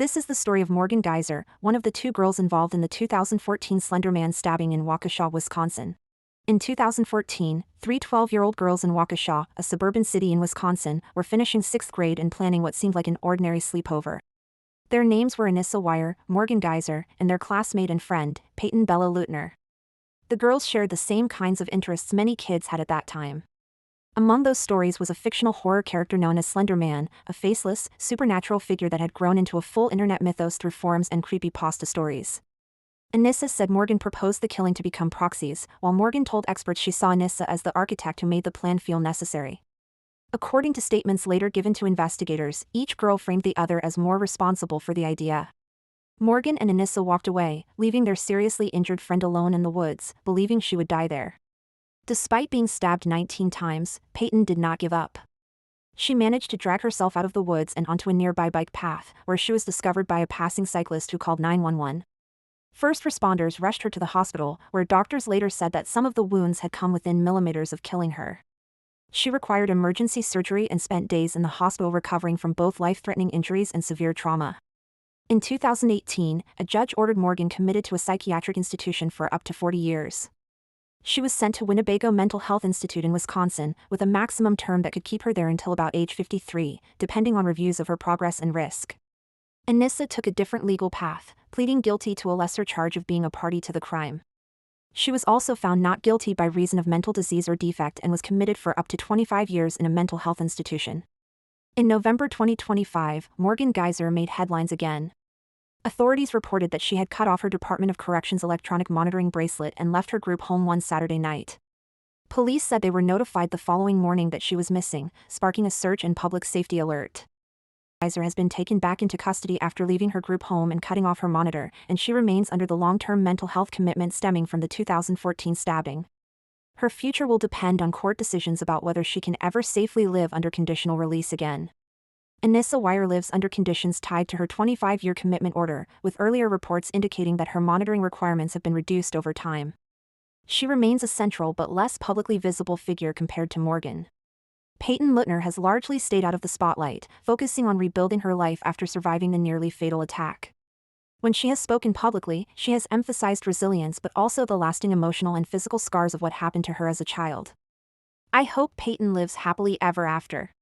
This is the story of Morgan Geyser, one of the two girls involved in the 2014 SlenderMan stabbing in Waukesha, Wisconsin. In 2014, three 12-year-old girls in Waukesha, a suburban city in Wisconsin, were finishing 6th grade and planning what seemed like an ordinary sleepover. Their names were Anissa Wire, Morgan Geyser, and their classmate and friend, Peyton Bella Leutner. The girls shared the same kinds of interests many kids had at that time. Among those stories was a fictional horror character known as Slender Man, a faceless, supernatural figure that had grown into a full internet mythos through forums and creepypasta stories. Anissa said Morgan proposed the killing to become proxies, while Morgan told experts she saw Anissa as the architect who made the plan feel necessary. According to statements later given to investigators, each girl framed the other as more responsible for the idea. Morgan and Anissa walked away, leaving their seriously injured friend alone in the woods, believing she would die there. Despite being stabbed 19 times, Peyton did not give up. She managed to drag herself out of the woods and onto a nearby bike path, where she was discovered by a passing cyclist who called 911. First responders rushed her to the hospital, where doctors later said that some of the wounds had come within millimeters of killing her. She required emergency surgery and spent days in the hospital recovering from both life-threatening injuries and severe trauma. In 2018, a judge ordered Morgan committed to a psychiatric institution for up to 40 years. She was sent to Winnebago Mental Health Institute in Wisconsin, with a maximum term that could keep her there until about age 53, depending on reviews of her progress and risk. Anissa took a different legal path, pleading guilty to a lesser charge of being a party to the crime. She was also found not guilty by reason of mental disease or defect and was committed for up to 25 years in a mental health institution. In November 2025, Morgan Geyser made headlines again. Authorities reported that she had cut off her Department of Corrections electronic monitoring bracelet and left her group home one Saturday night. Police said they were notified the following morning that she was missing, sparking a search and public safety alert. Geyser has been taken back into custody after leaving her group home and cutting off her monitor, and she remains under the long-term mental health commitment stemming from the 2014 stabbing. Her future will depend on court decisions about whether she can ever safely live under conditional release again. Anissa Wire lives under conditions tied to her 25-year commitment order, with earlier reports indicating that her monitoring requirements have been reduced over time. She remains a central but less publicly visible figure compared to Morgan. Peyton Leutner has largely stayed out of the spotlight, focusing on rebuilding her life after surviving the nearly fatal attack. When she has spoken publicly, she has emphasized resilience but also the lasting emotional and physical scars of what happened to her as a child. I hope Peyton lives happily ever after.